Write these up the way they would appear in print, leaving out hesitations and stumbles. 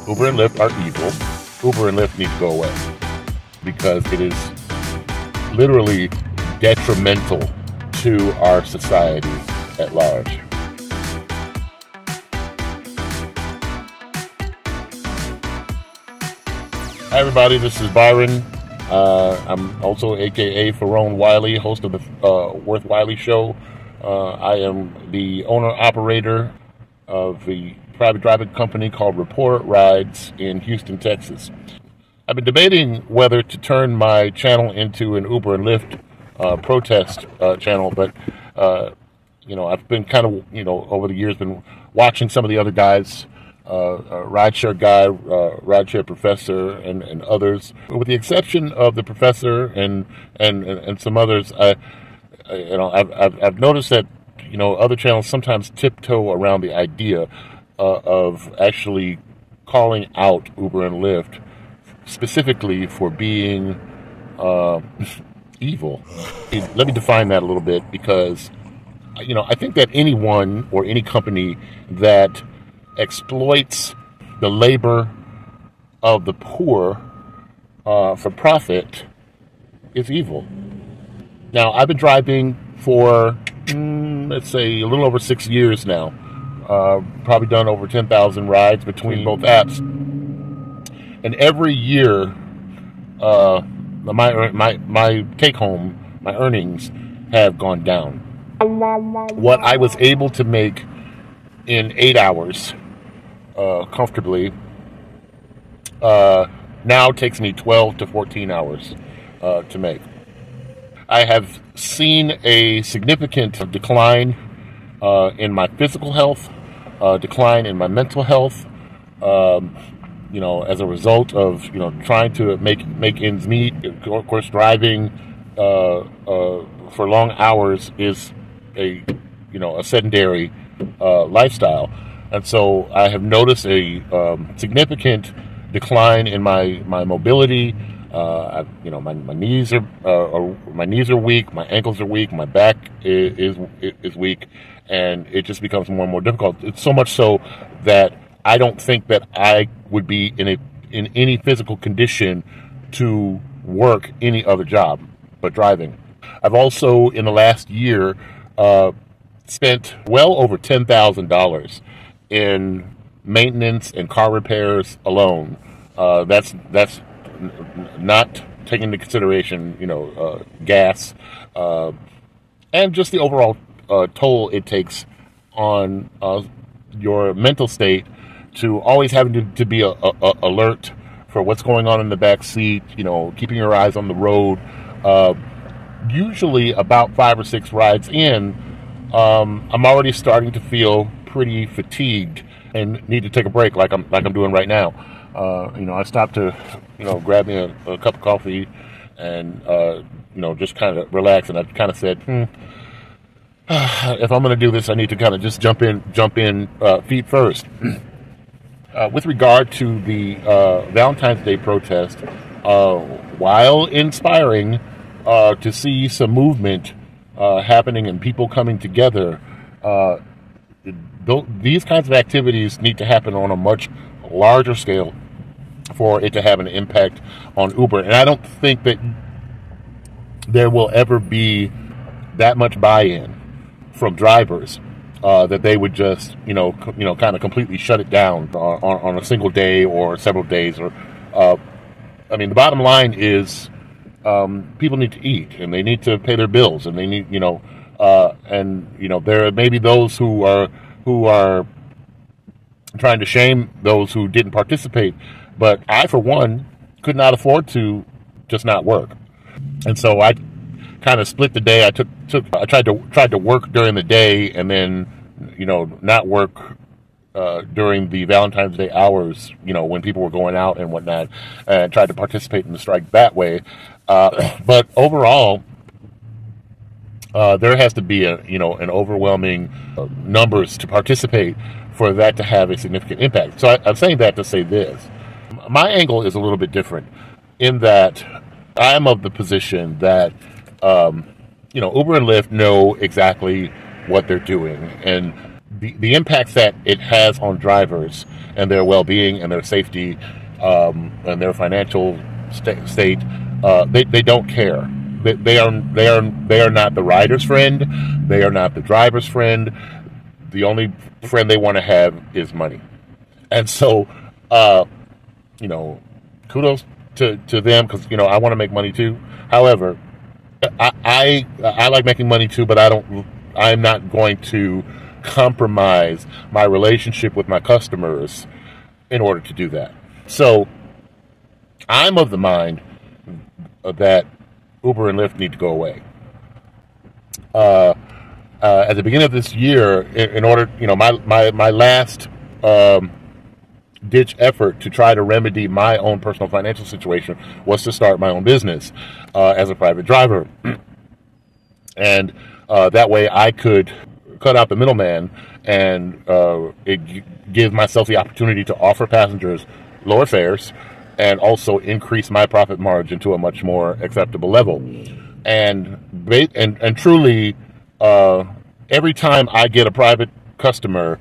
Uber and Lyft are evil. Uber and Lyft need to go away because it is literally detrimental to our society at large. Hi everybody, this is Byron. I'm also aka Ferron Wiley, host of the Worth Wiley Show. I am the owner-operator of the private driving company called Report Rides in Houston, Texas. I've been debating whether to turn my channel into an Uber and Lyft protest channel, but I've been kind of, over the years been watching some of the other guys, Rideshare guy, Rideshare professor, and others. With the exception of the professor and some others, I've noticed that other channels sometimes tiptoe around the idea of actually calling out Uber and Lyft specifically for being evil. Let me define that a little bit, because I think that anyone or any company that exploits the labor of the poor for profit is evil. Now, I've been driving for, let's say, a little over 6 years now. Probably done over 10,000 rides between both apps. And every year, my take home, my earnings have gone down. What I was able to make in 8 hours comfortably now takes me 12 to 14 hours to make. I have seen a significant decline in my physical health, decline in my mental health, as a result of, trying to make ends meet. Of course, driving for long hours is a sedentary lifestyle. And so I have noticed a significant decline in my mobility. My knees are weak, my ankles are weak, my back is weak, and it just becomes more and more difficult. It's so much so that I don't think that I would be in any physical condition to work any other job but driving. I've also, in the last year, spent well over $10,000 in maintenance and car repairs alone. That's not taking into consideration, gas, and just the overall toll it takes on your mental state, to always having to be alert for what's going on in the back seat, keeping your eyes on the road. Usually about 5 or 6 rides in, I'm already starting to feel pretty fatigued and need to take a break, like I'm doing right now. I stopped to, grab me a cup of coffee and, just kind of relax. And I kind of said, if I'm going to do this, I need to kind of just jump in feet first. With regard to the Valentine's Day protest, while inspiring to see some movement happening and people coming together, these kinds of activities need to happen on a much larger scale for it to have an impact on Uber. And I don't think that there will ever be that much buy-in from drivers that they would just, kind of completely shut it down on a single day or several days. Or, the bottom line is, people need to eat and they need to pay their bills, and they need, there may be those who are trying to shame those who didn't participate, but I, for one, could not afford to just not work. And so I kind of split the day. I tried to work during the day and then, not work during the Valentine's Day hours, when people were going out and whatnot, and tried to participate in the strike that way. But overall, there has to be an overwhelming numbers to participate for that to have a significant impact. So I'm saying that to say this. My angle is a little bit different, in that I am of the position that, Uber and Lyft know exactly what they're doing, and the impacts that it has on drivers and their well-being and their safety, and their financial state, they don't care. They are not the rider's friend. They are not the driver's friend. The only friend they want to have is money. And so, kudos to them, because I want to make money too. However, I like making money too, but I'm not going to compromise my relationship with my customers in order to do that. So I'm of the mind that Uber and Lyft need to go away. At the beginning of this year, in order, my last ditch effort to try to remedy my own personal financial situation was to start my own business as a private driver. And that way I could cut out the middleman and give myself the opportunity to offer passengers lower fares and also increase my profit margin to a much more acceptable level. And truly, every time I get a private customer,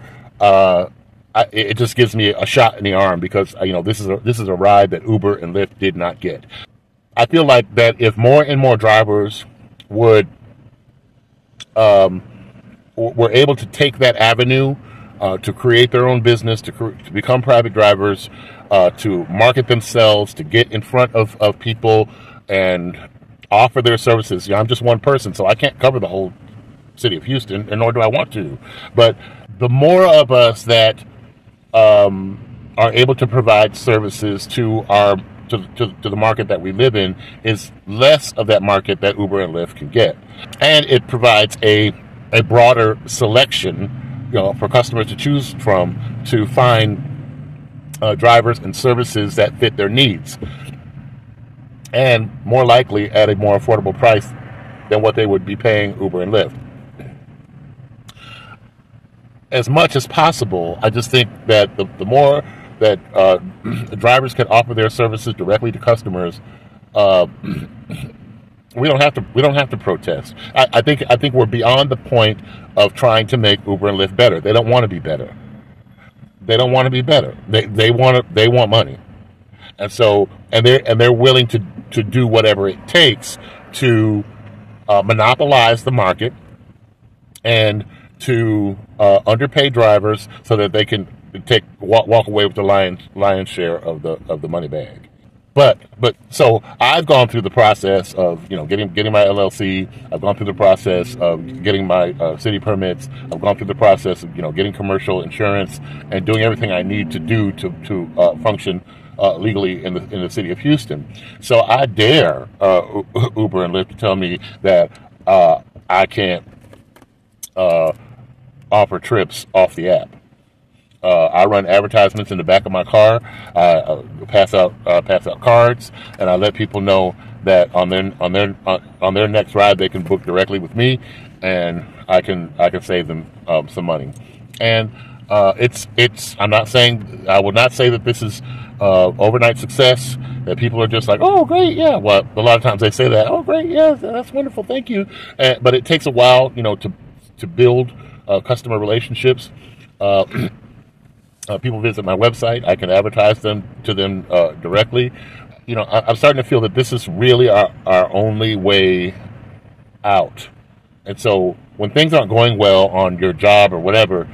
it just gives me a shot in the arm, because this is a ride that Uber and Lyft did not get. I feel like that if more and more drivers were able to take that avenue to create their own business, to become private drivers, to market themselves, to get in front of people and offer their services. I'm just one person, so I can't cover the whole city of Houston, and nor do I want to. But the more of us that are able to provide services to the market that we live in, is less of that market that Uber and Lyft can get. And it provides a broader selection, for customers to choose from, to find drivers and services that fit their needs, and more likely at a more affordable price than what they would be paying Uber and Lyft. As much as possible, I just think that the more that drivers can offer their services directly to customers, we don't have to protest. I think we're beyond the point of trying to make Uber and Lyft better. They don't want to be better. They don't want to be better. They want money, and so they're willing to do whatever it takes to monopolize the market and to underpay drivers so that they can walk away with the lion's share of the money bag. But so I've gone through the process of getting my LLC. I've gone through the process of getting my city permits. I've gone through the process of getting commercial insurance and doing everything I need to do to function legally in the city of Houston. So I dare Uber and Lyft to tell me that I can't offer trips off the app. I run advertisements in the back of my car. I pass out cards, and I let people know that on their next ride they can book directly with me, and I can save them some money. And I will not say that this is overnight success, that people are just like, oh great, yeah. Well, a lot of times they say that, oh great, yeah, that's wonderful, thank you. But it takes a while, to build customer relationships. People visit my website. I can advertise to them directly. I'm starting to feel that this is really our only way out. And so when things aren't going well on your job or whatever,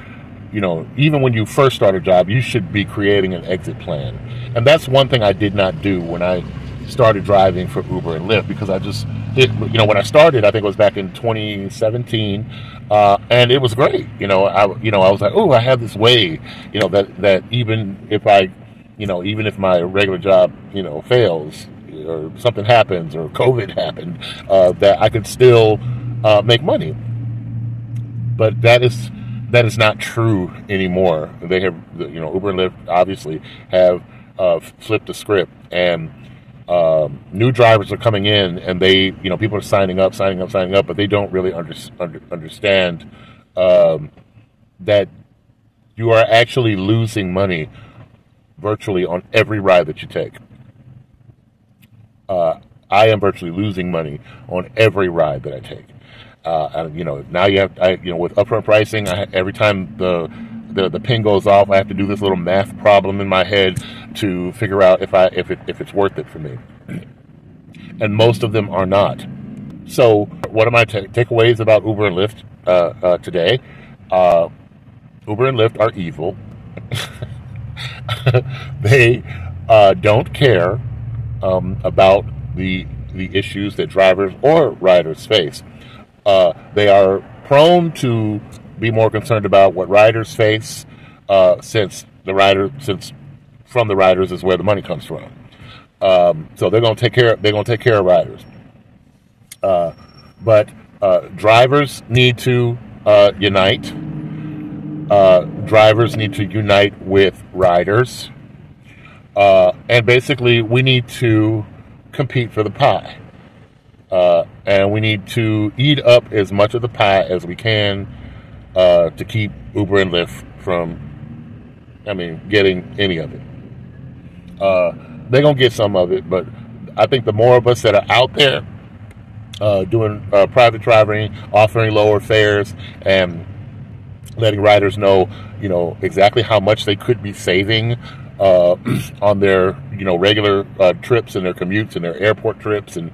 even when you first start a job, you should be creating an exit plan. And that's one thing I did not do when I started driving for Uber and Lyft, because when I started, I think it was back in 2017, and it was great. I was like, oh, I have this way, that even if my regular job, fails, or something happens, or COVID happened, that I could still make money. But that is not true anymore. They have, Uber and Lyft obviously have flipped the script, and new drivers are coming in, and people are signing up, but they don't really understand that you are actually losing money virtually on every ride that you take. I am virtually losing money on every ride that I take. And, now you have, with upfront pricing, every time the pin goes off, I have to do this little math problem in my head to figure out if it's worth it for me. And most of them are not. So, what are my takeaways about Uber and Lyft today? Uber and Lyft are evil. They don't care about the issues that drivers or riders face. They are prone to be more concerned about what riders face, since from the riders is where the money comes from. So they're going to take care of riders. But drivers need to unite. Drivers need to unite with riders, and basically we need to compete for the pie. And we need to eat up as much of the pie as we can to keep Uber and Lyft from, getting any of it. They're going to get some of it, but I think the more of us that are out there doing private driving, offering lower fares, and letting riders know, exactly how much they could be saving on their regular trips and their commutes and their airport trips and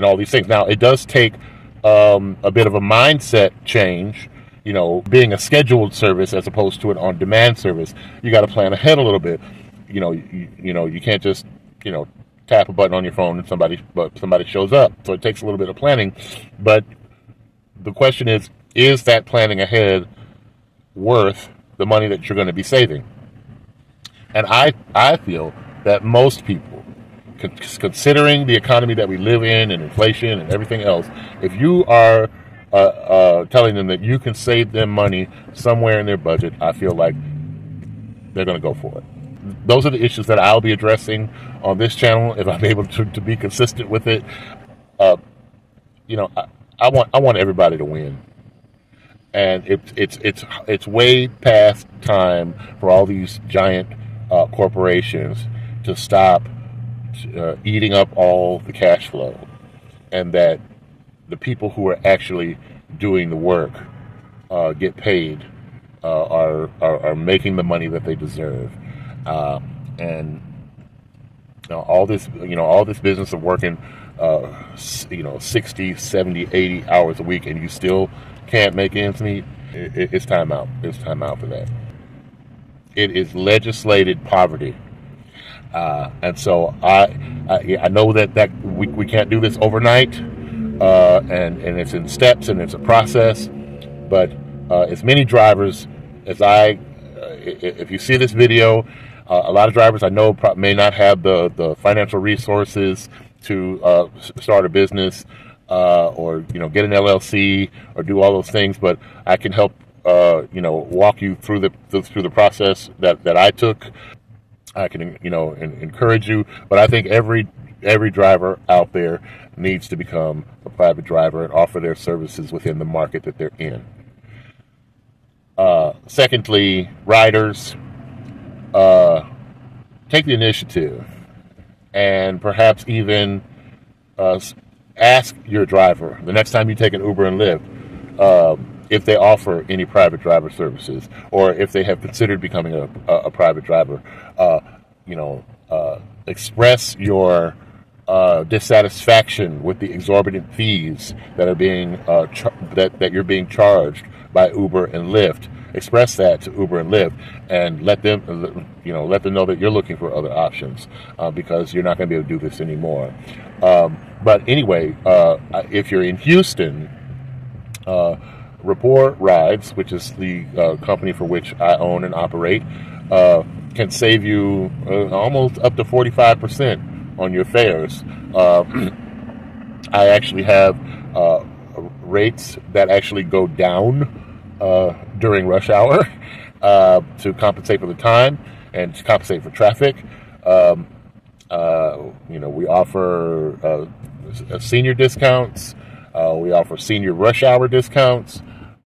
all these things. Now it does take a bit of a mindset change, being a scheduled service as opposed to an on-demand service. You got to plan ahead a little bit. You can't just tap a button on your phone and somebody shows up. So it takes a little bit of planning. But the question is that planning ahead worth the money that you're going to be saving? And I feel that most people, considering the economy that we live in and inflation and everything else, if you are telling them that you can save them money somewhere in their budget, I feel like they're going to go for it. Those are the issues that I'll be addressing on this channel if I'm able to be consistent with it. I want everybody to win. And it's way past time for all these giant corporations to stop eating up all the cash flow, and that the people who are actually doing the work get paid, are making the money that they deserve, and all this business of working 60, 70, 80 hours a week and you still can't make ends meet. It's time out. It's time out for that. It is legislated poverty, and so I know that we can't do this overnight, and it's in steps and it's a process. But as many drivers as if you see this video, a lot of drivers I know may not have the financial resources to start a business, or get an LLC or do all those things, but I can help walk you through the process that I took. I can encourage you, but I think every driver out there needs to become a private driver and offer their services within the market that they're in. Secondly, riders, take the initiative and perhaps even ask your driver the next time you take an Uber and Lyft if they offer any private driver services, or if they have considered becoming a private driver. Express your dissatisfaction with the exorbitant fees that are being that you're being charged by Uber and Lyft. Express that to Uber and Lyft, and let them know that you're looking for other options, because you're not going to be able to do this anymore. But anyway, if you're in Houston, Rapport Rides, which is the company for which I own and operate, can save you almost up to 45% on your fares. I actually have rates that actually go down during rush hour to compensate for the time and to compensate for traffic. We offer senior discounts. We offer senior rush hour discounts.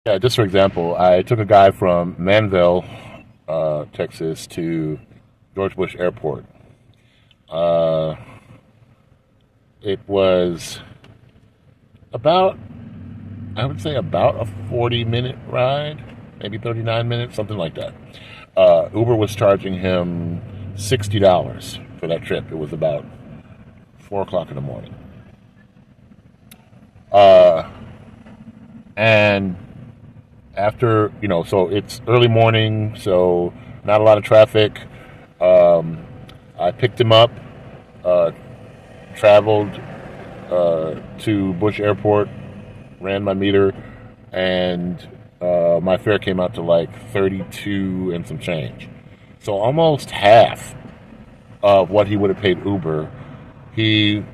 Yeah, just for example, I took a guy from Manville, Texas to George Bush Airport. It was about, I would say about a 40-minute ride, maybe 39 minutes, something like that. Uber was charging him $60 for that trip. It was about 4 o'clock in the morning. And after, so it's early morning, so not a lot of traffic. I picked him up, traveled to Bush Airport, ran my meter, and my fare came out to like 32 and some change. So almost half of what he would have paid Uber, he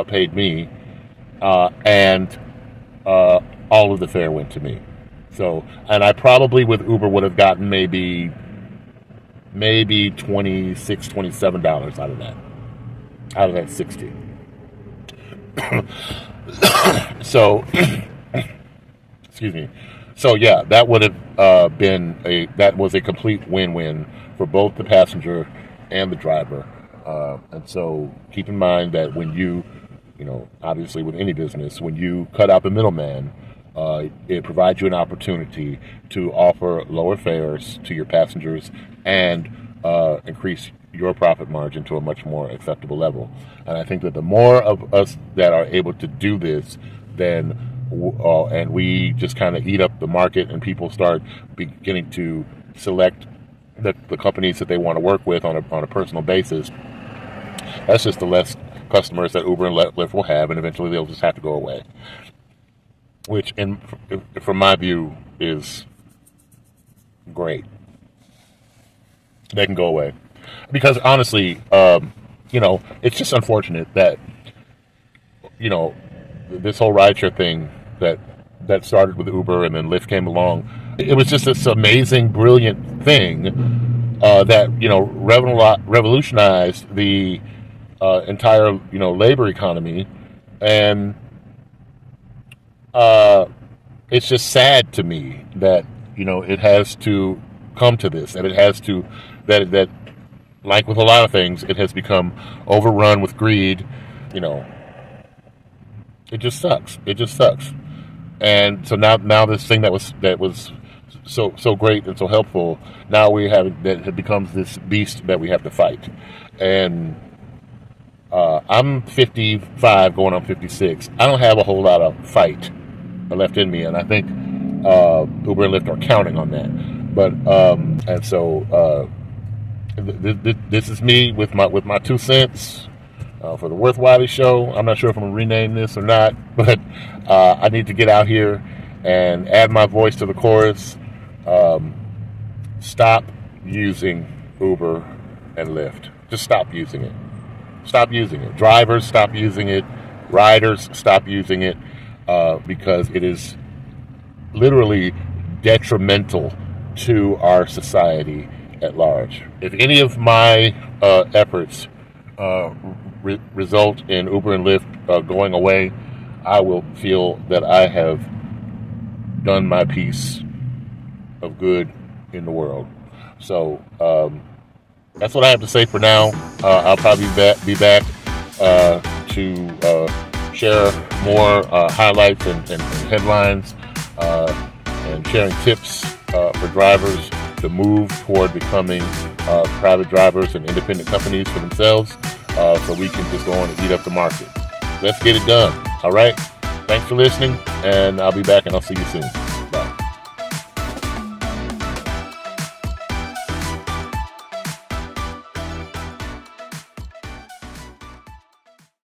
paid me, and all of the fare went to me. So, and I probably with Uber would have gotten maybe $26, $27 out of that 60. So, excuse me. So yeah, that would have that was a complete win-win for both the passenger and the driver. And so keep in mind that when you obviously with any business, when you cut out the middleman, it provides you an opportunity to offer lower fares to your passengers and increase your profit margin to a much more acceptable level. And I think that the more of us that are able to do this, then and we just kind of eat up the market, and people start beginning to select the companies that they want to work with on a personal basis. That's just the less customers that Uber and Lyft will have, and eventually they'll just have to go away. Which, from my view, is great. They can go away. Because honestly, it's just unfortunate that, this whole rideshare thing that started with Uber and then Lyft came along, it was just this amazing, brilliant thing that, revolutionized the entire, labor economy. And it's just sad to me that, it has to come to this, and it has to, that like with a lot of things, it has become overrun with greed. It just sucks. It just sucks. And so now this thing that was so great and so helpful, now it becomes this beast that we have to fight. And I'm 55 going on 56. I don't have a whole lot of fight left in me, and I think Uber and Lyft are counting on that. But and so this is me with my 2 cents for the Worth Wiley Show. I'm not sure if I'm gonna rename this or not, but I need to get out here and add my voice to the chorus. Stop using Uber and Lyft. Just stop using it. Stop using it. Drivers, stop using it. Riders, stop using it, because it is literally detrimental to our society at large. If any of my efforts result in Uber and Lyft going away, I will feel that I have done my piece of good in the world. So that's what I have to say for now. I'll probably be back to share more highlights and headlines and sharing tips for drivers to move toward becoming private drivers and independent companies for themselves, so we can just go on and eat up the market. Let's get it done. All right. Thanks for listening, and I'll be back, and I'll see you soon.